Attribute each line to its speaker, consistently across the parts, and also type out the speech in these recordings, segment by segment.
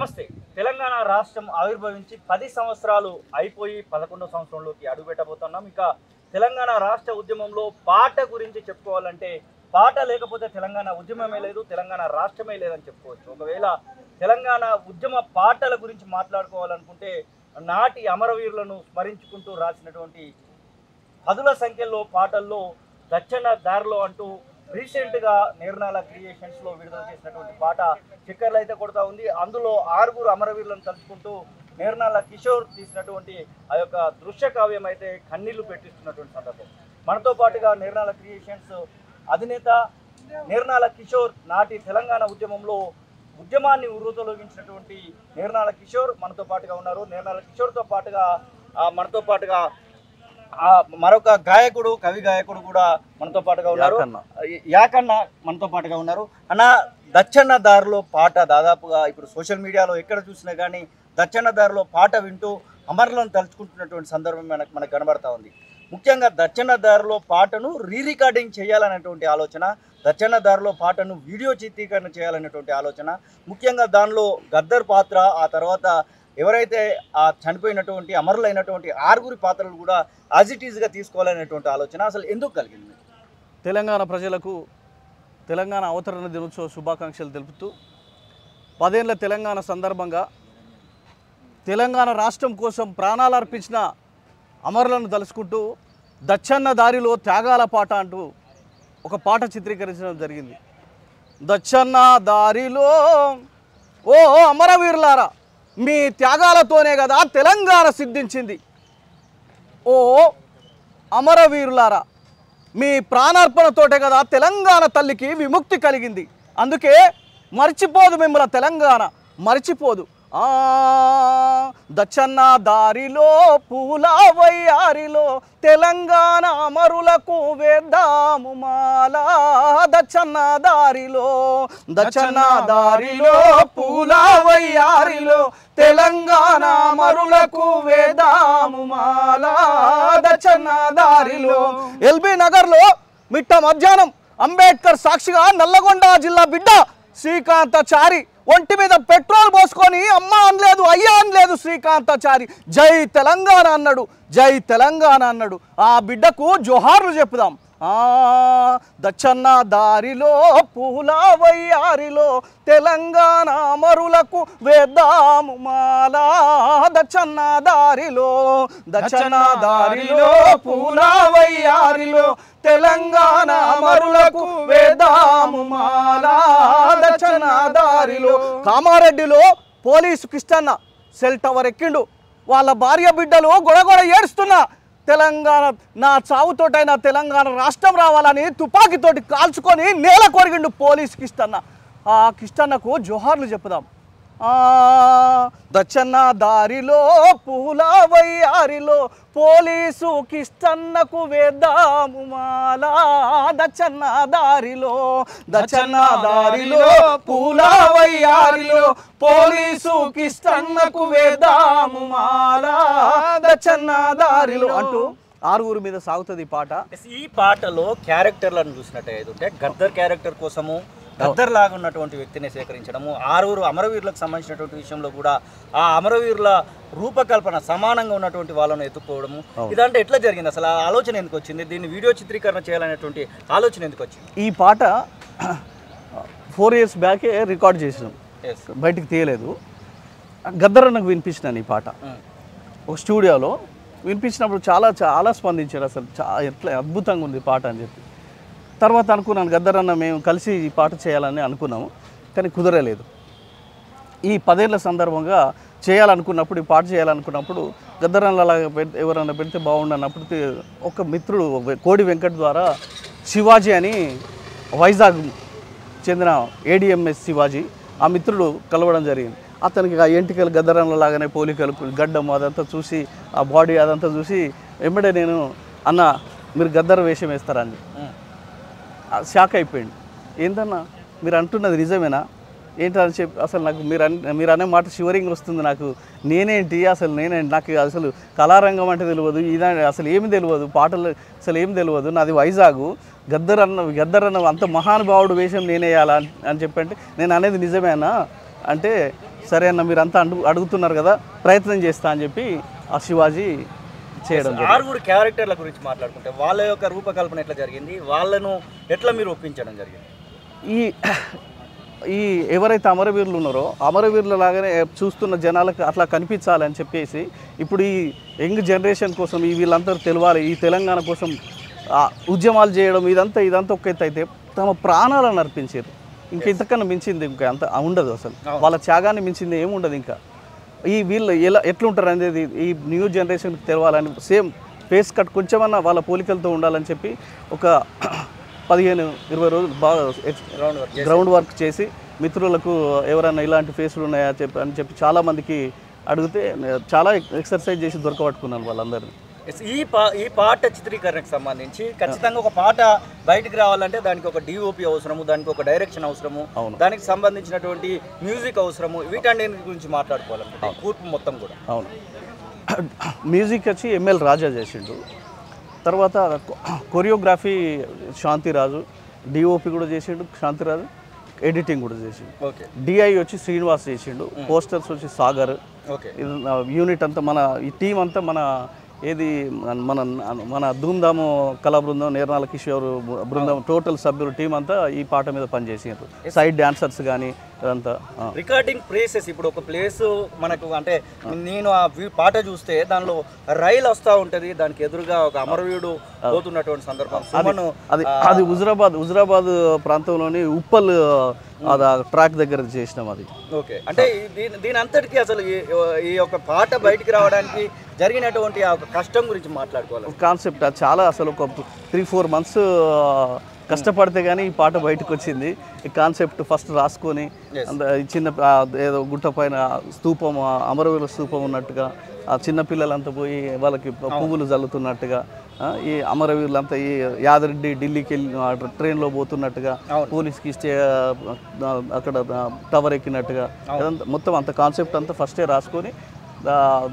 Speaker 1: నమస్తే. తెలంగాణ రాష్ట్రం ఆవిర్భవించి 10 సంవత్సరాలు అయిపోయి 11వ సంవత్సరంలోకి అడుగుపెట్టబోతున్నాం. ఇక తెలంగాణ రాష్ట్ర ఉద్యమంలో పాట గురించి చెప్పుకోవాలంటే పాట లేకపోతే తెలంగాణ ఉద్యమమే లేదు, తెలంగాణ రాష్ట్రమే లేదని చెప్పుకోవచ్చు. ఒకవేళ తెలంగాణ ఉద్యమ పాటల గురించి మాట్లాడుకోవాలనుకుంటే నాటి అమరవీరులను స్మరించుకుంటూ రాసినటువంటి పదుల సంఖ్యలో పాటల్లో దచ్చన దారిలో అంటూ రీసెంట్గా నిర్నాల క్రియేషన్స్లో విడుదల చేసినటువంటి పాట చక్కర్లు అయితే కొడతా ఉంది. అందులో 6 అమరవీరులను తలుచుకుంటూ నిర్నాల కిషోర్ తీసినటువంటి ఆ యొక్క దృశ్య కావ్యం అయితే కన్నీళ్లు పెట్టిస్తున్నటువంటి సందర్భం. మనతో పాటుగా నిర్నాల క్రియేషన్స్ అధినేత నిర్నాల కిషోర్ నాటి తెలంగాణ ఉద్యమంలో ఉద్యమాన్ని ఉర్రూతొలగించినటువంటి నిర్నాల కిషోర్ మనతో పాటుగా ఉన్నారు. నిర్నాల కిషోర్తో పాటుగా మనతో పాటుగా మరొక గాయకుడు, కవి గాయకుడు కూడా మనతో పాటుగా ఉన్నారు. యాకన్న మనతో పాటుగా ఉన్నారు. అన్న, దచ్చన్న దారిలో పాట దాదాపుగా ఇప్పుడు సోషల్ మీడియాలో ఎక్కడ చూసినా కానీ దచ్చన్న దారిలో పాట వింటూ అమరులను తలుచుకుంటున్నటువంటి సందర్భం మనకు కనబడతా ఉంది. ముఖ్యంగా దచ్చన్న దారిలో పాటను రికార్డింగ్ చేయాలనేటువంటి ఆలోచన, దచ్చన్న దారిలో పాటను వీడియో చిత్రీకరణ చేయాలనేటువంటి ఆలోచన, ముఖ్యంగా దానిలో గద్దర్ పాత్ర, ఆ తర్వాత ఎవరైతే ఆ చనిపోయినటువంటి అమరులైనటువంటి 6 పాత్రలు కూడా యాజ్ ఇట్ ఈజ్గా తీసుకోవాలనేటువంటి ఆలోచన అసలు ఎందుకు కలిగింది?
Speaker 2: తెలంగాణ ప్రజలకు తెలంగాణ అవతరణ దినోత్సవ శుభాకాంక్షలు తెలుపుతూ 10 ఏళ్ల తెలంగాణ సందర్భంగా తెలంగాణ రాష్ట్రం కోసం ప్రాణాలు అర్పించిన అమరులను తలుచుకుంటూ దచ్చన్న దారిలో త్యాగాల పాట అంటూ ఒక పాట చిత్రీకరించడం జరిగింది. దచ్చన్న దారిలో ఓ అమరవీరులారా, మీ త్యాగాలతోనే కదా తెలంగాణ సిద్ధించింది. ఓ అమరవీరులారా, మీ ప్రాణార్పణతోటే కదా తెలంగాణ తల్లికి విముక్తి కలిగింది. అందుకే మర్చిపోదు మిమ్మల్ని తెలంగాణ, మర్చిపోదు. దచ్చన్న దారిలో పూల వయ్యారిలో తెలంగాణ అమరులకు వేద్దాము మాల. దచ్చన్న దారిలో, దచ్చన్న దారిలో పూల వయ్యారిలో తెలంగాణ అమరులకు వేద్దాము మాల. దచ్చన్న దారిలో. ఎల్బీ నగర్లో మిట్ట మధ్యాహ్నం అంబేద్కర్ సాక్షిగా నల్లగొండ జిల్లా బిడ్డ శ్రీకాంతాచారి ఒంటి మీద పెట్రోల్ పోసుకొని అమ్మ అనలేదు, అయ్యా అనలేదు. శ్రీకాంతాచారి జై తెలంగాణ అన్నాడు, జై తెలంగాణ అన్నాడు. ఆ బిడ్డకు జోహార్లు చెప్పుదాం. దచ్చన్న దారిలో పూల వయ్యారిలో తెలంగాణ అమరులకు వేద్దాము మాల. దచ్చన్న దారిలో, దచ్చన్న దారిలో పూల వయ్యారిలో తెలంగాణ అమరులకు వేద్దాము మాల. దచ్చన్న దారిలో. కామారెడ్డిలో పోలీసు కిష్టన్న సెల్ టవర్ ఎక్కిండు. వాళ్ళ భార్య బిడ్డలు గొడగొడ ఏడుస్తున్నా, తెలంగాణ నా చావుతోటైనా తెలంగాణ రాష్ట్రం రావాలని తుపాకీతోటి కాల్చుకొని నేల కొరిగిండు పోలీసు కిష్టన్న. ఆ కిష్టన్నకు జోహార్లు చెప్పుదాం. దచ్చన్న దారిలో పూల వయ్యారిలో పోలీసు కిష్టన్నకు వేద్దాము మాల. దచ్చన్న దారిలో, దచ్చన్న దారిలో పూల వయ్యారిలో పోలీసు కిష్టన్నకు వేద్దాము మాల. దచ్చన్న దారిలో అంటూ 6 మీద సాగుతుంది ఈ పాట.
Speaker 1: ఈ పాటలో క్యారెక్టర్లను చూసినట్టయితే గద్దర్ క్యారెక్టర్ కోసము గద్దర్ లాగా ఉన్నటువంటి వ్యక్తిని సేకరించడము, 6 అమరవీరులకు సంబంధించినటువంటి విషయంలో కూడా ఆ అమరవీరుల రూపకల్పన సమానంగా ఉన్నటువంటి వాళ్ళను ఎత్తుకోవడము, ఇదంటే ఎట్లా జరిగింది? అసలు ఆ ఆలోచన ఎందుకు వచ్చింది? దీన్ని వీడియో చిత్రీకరణ చేయాలనేటువంటి ఆలోచన ఎందుకు వచ్చింది?
Speaker 2: ఈ పాట 4 years బ్యాకే రికార్డ్ చేసినాం, బయటికి తీయలేదు. గద్దర్ నాకు వినిపించినాను ఈ పాట ఒక స్టూడియోలో. వినిపించినప్పుడు చాలా స్పందించాడు. అసలు ఎట్లా అద్భుతంగా ఉంది పాట అని చెప్పి. తర్వాత అనుకున్నాను గద్దర్ అన్న మేము కలిసి ఈ పాట చేయాలని అనుకున్నాము, కానీ కుదరలేదు. ఈ 10 ఏళ్ల సందర్భంగా చేయాలనుకున్నప్పుడు, ఈ పాట చేయాలనుకున్నప్పుడు గద్దర్ అన్న అలాగా ఎవరన్నా పెడితే బాగుండన్నప్పుడు ఒక మిత్రుడు కోడి వెంకట్ ద్వారా శివాజీ అని వైజాగ్ చెందిన ADMS శివాజీ, ఆ మిత్రుడు కలవడం జరిగింది. అతనికి ఆ ఎంటికలు గద్దర్ అన్న లాగానే పోలికలు, గడ్డం అదంతా చూసి, ఆ బాడీ అదంతా చూసి వెంబడే నేను అన్న మీరు గద్దర్ వేషం వేస్తారని షాక్ అయిపోయింది. ఏంటన్నా మీరు అంటున్నది నిజమేనా ఏంటని చెప్పి అసలు నాకు మీరు అనే మాట షివరింగ్ వస్తుంది నాకు. నేనేంటి నాకు అసలు కళారంగం అంటే తెలియదు, ఇదే అసలు ఏమి తెలియదు, పాటలు అసలు ఏమి తెలియదు. నాది వైజాగు, గద్దర్ అన్న అంత మహానుభావుడు వేషం నేనేయాలా అని చెప్పంటే నేను అనేది నిజమేనా అంటే సరే అన్న మీరంతా అడుగుతున్నారు కదా ప్రయత్నం చేస్తా అని చెప్పి ఆ శివాజీ చేయడం.
Speaker 1: ఆరుగురు క్యారెక్టర్ల గురించి మాట్లాడుకుంటే వాళ్ళ యొక్క రూపకల్పన ఎట్లా జరిగింది, వాళ్ళను ఎట్లా మీరు ఒప్పించడం జరిగింది?
Speaker 2: ఈ ఎవరైతే అమరవీరులు ఉన్నారో అమరవీరుల లాగానే చూస్తున్న జనాలకు అట్లా కనిపించాలని చెప్పేసి ఇప్పుడు ఈ యంగ్ జనరేషన్ కోసం వీళ్ళందరూ తెలవాలి, ఈ తెలంగాణ కోసం ఉద్యమాలు చేయడం ఇదంతా ఒక ఎత్తు అయితే తమ ప్రాణాలను అర్పించారు. ఇంకా ఇంతకన్నా మించింది ఇంకా అంత ఉండదు. అసలు వాళ్ళ త్యాగాన్ని మించింది ఏముండదు. ఇంకా వీళ్ళు ఎట్లుంటారు అనేది ఈ న్యూ జనరేషన్కి తెలవాలని సేమ్ ఫేస్ కట్ కొంచెమన్నా వాళ్ళ పోలికలతో ఉండాలని చెప్పి ఒక 15-20 రోజులు బాగా గ్రౌండ్ వర్క్ చేసి మిత్రులకు ఎవరైనా ఇలాంటి ఫేస్లు ఉన్నాయా అని చెప్పి చాలామందికి అడిగితే చాలా ఎక్సర్సైజ్ చేసి దొరకబట్టుకున్నాను వాళ్ళందరినీ.
Speaker 1: ఈ పాట చిత్రీకరణకు సంబంధించి ఖచ్చితంగా ఒక పాట బయటికి రావాలంటే దానికి ఒక డిఓపి అవసరము, దానికి ఒక డైరెక్షన్ అవసరము, దానికి సంబంధించినటువంటి మ్యూజిక్ అవసరము, వీటన్నిటి గురించి మాట్లాడుకోవాలంటే కూర్పు మొత్తం కూడా.
Speaker 2: అవును, మ్యూజిక్ వచ్చి ఎంఎల్ రాజా చేసిండు. తర్వాత కొరియోగ్రఫీ శాంతిరాజు, డిఓపి కూడా చేసిండు శాంతిరాజు, ఎడిటింగ్ కూడా చేసిండు. డిఐ వచ్చి శ్రీనివాస్ చేసిండు, పోస్టర్స్ వచ్చి సాగర్. యూనిట్ అంతా మన ఈ టీం అంతా మన ధూమ్ధాము కళా బృందం, నేర్నాల కిషోర్ బృందం టోటల్ సభ్యులు టీం అంతా ఈ పాట మీద పనిచేసారు. సైడ్ డాన్సర్స్ కానీ అదంతా.
Speaker 1: రికార్డింగ్ ప్లేసెస్ ఇప్పుడు ఒక ప్లేస్ మనకు అంటే నేను ఆ పాట చూస్తే దానిలో రైలు వస్తూ ఉంటుంది, దానికి ఎదురుగా ఒక అమరవీరుడు పోతున్నటువంటి సందర్భం.
Speaker 2: అది హుజరాబాద్ ప్రాంతంలోని ఉప్పల్ ట్రాక్ దగ్గర చేసినాం అది.
Speaker 1: ఓకే, అంటే దీని అంతటికి అసలు ఈ యొక్క పాట బయటికి రావడానికి జరిగినటువంటి ఆ కష్టం గురించి మాట్లాడుకోవాలి.
Speaker 2: కాన్సెప్ట్ చాలా అసలు ఒక 3-4 months కష్టపడితే కానీ ఈ పాట బయటకు వచ్చింది. ఈ కాన్సెప్ట్ ఫస్ట్ రాసుకొని చిన్న ఏదో గుట్ట పైన స్థూపం, అమరవీరుల స్థూపం ఉన్నట్టుగా ఆ చిన్న పిల్లలంతా పోయి వాళ్ళకి పువ్వులు జల్లుతున్నట్టుగా, ఈ అమరవీరులంతా ఈ యాదరెడ్డి ఢిల్లీకి వెళ్ళి ట్రైన్లో పోతున్నట్టుగా, పోలీస్కి అక్కడ టవర్ ఎక్కినట్టుగా మొత్తం అంత కాన్సెప్ట్ అంతా ఫస్టే రాసుకొని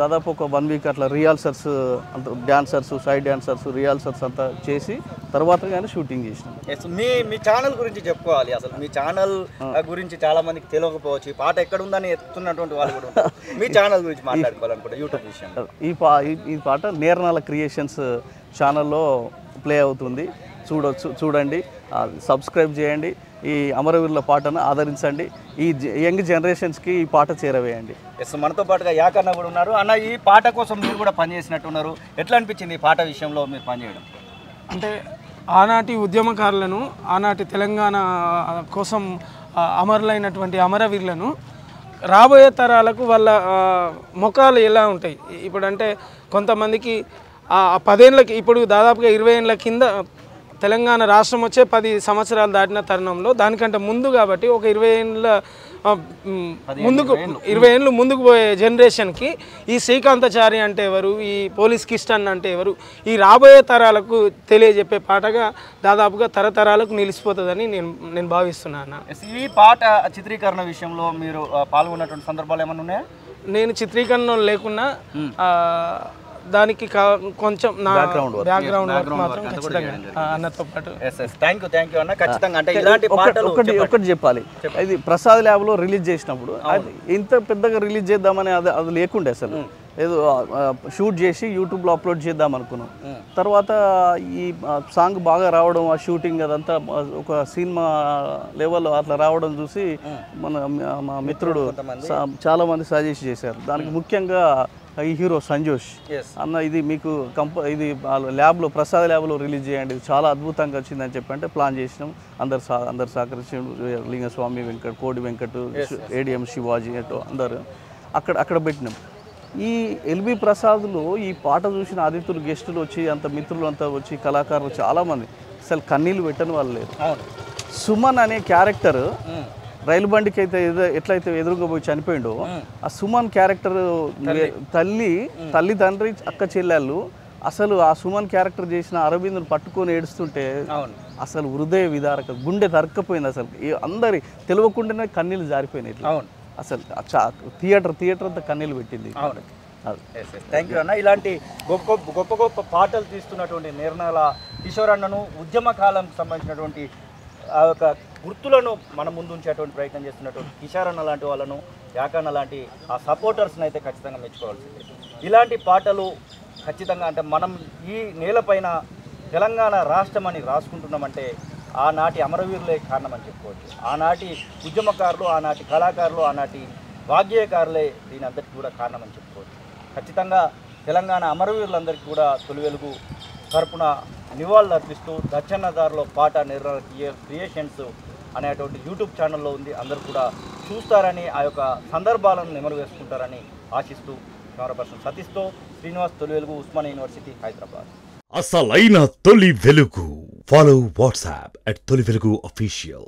Speaker 2: దాదాపు ఒక 1 week అట్లా రిహార్సల్స్ అంత డాన్సర్స్, సైడ్ డాన్సర్స్, రిహార్సల్స్ అంతా చేసి తర్వాత కానీ షూటింగ్ చేసినాం.
Speaker 1: మీ ఛానల్ గురించి చెప్పుకోవాలి. అసలు మీ ఛానల్ గురించి చాలా మందికి తెలియకపోవచ్చు, ఈ పాట ఎక్కడ ఉందని ఎత్తుతున్నటువంటి వాళ్ళు కూడా ఉంటారు. మీ ఛానల్ గురించి మాట్లాడుకోవాలనుకుంటే యూట్యూబ్ విషయంలో
Speaker 2: ఈ పాట నేర్నాల క్రియేషన్స్ ఛానల్లో ప్లే అవుతుంది. చూడండి, సబ్స్క్రైబ్ చేయండి, ఈ అమరవీరుల పాటను ఆదరించండి, ఈ యంగ్ జనరేషన్స్కి ఈ పాట చేరవేయండి.
Speaker 1: మనతో పాటుగా యాకన్న కూడా ఉన్నారు. అన్న, ఈ పాట కోసం మీరు కూడా పనిచేసినట్టున్నారు, ఎట్లా అనిపించింది ఈ పాట విషయంలో మీరు పనిచేయడం?
Speaker 3: అంటే ఆనాటి ఉద్యమకారులను, ఆనాటి తెలంగాణ కోసం అమరులైనటువంటి అమరవీరులను రాబోయే తరాలకు వాళ్ళ ముఖాలు ఎలా ఉంటాయి ఇప్పుడు అంటే కొంతమందికి 10 ఏళ్ళకి, ఇప్పుడు దాదాపుగా 20 ఏళ్ళ కింద తెలంగాణ రాష్ట్రం వచ్చే 10 సంవత్సరాలు దాటిన తరుణంలో దానికంటే ముందు కాబట్టి ఒక 20 ఏళ్ళు ముందుకు పోయే జనరేషన్కి ఈ శ్రీకాంతాచారి అంటే ఎవరు, ఈ పోలీస్ కిస్టన్ అంటే ఎవరు, ఈ రాబోయే తరాలకు తెలియజెప్పే పాటగా దాదాపుగా తరతరాలకు నిలిచిపోతుందని నేను భావిస్తున్నాను.
Speaker 1: ఈ పాట చిత్రీకరణ విషయంలో మీరు పాల్గొన్నటువంటి సందర్భాలు ఏమైనా ఉన్నాయా?
Speaker 3: నేను చిత్రీకరణ లేకున్నా దానికి కొంచెం నా బ్యాక్గ్రౌండ్ మాత్రం అన్నతో పాటు.
Speaker 1: థ్యాంక్ యూ అన్న. ఖచ్చితంగా అంటే ఇలాంటి పాటలు
Speaker 2: ఒకటి చెప్పాలి, ఇది ప్రసాద్ ల్యాబ్లో రిలీజ్ చేసినప్పుడు ఇంత పెద్దగా రిలీజ్ చేద్దామని అది లేకుండే. అసలు ఏదో షూట్ చేసి యూట్యూబ్లో అప్లోడ్ చేద్దాం అనుకున్నాం. తర్వాత ఈ సాంగ్ బాగా రావడం, ఆ షూటింగ్ అదంతా ఒక సినిమా లెవెల్ అట్లా రావడం చూసి మా మిత్రుడు చాలామంది సజెస్ట్ చేశారు. దానికి ముఖ్యంగా ఈ హీరో సంజోష్ అన్న, ఇది మీకు ఇది ల్యాబ్లో ప్రసాద్ ల్యాబ్లో రిలీజ్ చేయండి, చాలా అద్భుతంగా వచ్చిందని చెప్పి అంటే ప్లాన్ చేసినాం. అందరు సహకరించారు, లింగస్వామి వెంకట్, కోడి వెంకట్, ఏడిఎం శివాజీ అందరు అక్కడ పెట్టినాం. ఈ ఎల్బి ప్రసాద్లో ఈ పాట చూసిన అతిథులు, గెస్టులు వచ్చి అంత మిత్రులు అంతా వచ్చి కళాకారులు చాలామంది అసలు కన్నీళ్ళు పెట్టని వాళ్ళు లేరు. సుమన్ అనే క్యారెక్టర్ రైలు బండికి అయితే ఎట్లయితే ఎదురుగా పోయి చనిపోయిండో, ఆ సుమన్ క్యారెక్టర్ తల్లి తండ్రి అక్క చెల్లెళ్ళు అసలు ఆ సుమన్ క్యారెక్టర్ చేసిన అరవింద్ను పట్టుకొని ఏడుస్తుంటే అసలు హృదయ విదారక, గుండె తరక్కపోయింది. అసలు అందరి తెలియకుండానే కన్నీళ్ళు జారిపోయినాయి. అసలు థియేటర్ అంతా కన్నీళ్ళు పెట్టింది.
Speaker 1: థ్యాంక్ యూ అన్న. ఇలాంటి గొప్ప పాటలు తీస్తున్నటువంటి నేర్నాల కిషోర్ అన్నను, ఉద్యమ కాలంకి సంబంధించినటువంటి ఆ యొక్క గుర్తులను మన ముందు ఉంచేటువంటి ప్రయత్నం చేస్తున్నటువంటి కిషోర్ అన్న లాంటి వాళ్ళను, యాకన్న లాంటి ఆ సపోర్టర్స్ని అయితే ఖచ్చితంగా మెచ్చుకోవాల్సిందే. ఇలాంటి పాటలు ఖచ్చితంగా అంటే మనం ఈ నేలపైన తెలంగాణ రాష్ట్రం అని రాసుకుంటున్నామంటే ఆనాటి అమరవీరులే కారణమని చెప్పుకోవచ్చు. ఆనాటి ఉద్యమకారులు, ఆనాటి కళాకారులు, ఆనాటి వాగ్గేయకారులే దీని అందరికీ కూడా కారణమని చెప్పుకోవచ్చు. ఖచ్చితంగా తెలంగాణ అమరవీరులందరికీ కూడా తొలి వెలుగు తరపున నివాళులు అర్పిస్తూ దచ్చన్నదారులో పాట క్రియేషన్స్ అనేటువంటి యూట్యూబ్ ఛానల్లో ఉంది. అందరూ కూడా చూస్తారని, ఆ యొక్క సందర్భాలను నెమరు వేసుకుంటారని ఆశిస్తూ కెమెరా పర్సన్ సతీష్తో శ్రీనివాస్, తొలి వెలుగు, ఉస్మానియా యూనివర్సిటీ, హైదరాబాద్.
Speaker 4: అసలైన తొలి వెలుగు. ఫాలో వాట్సాప్ @తొలి వెలుగు official.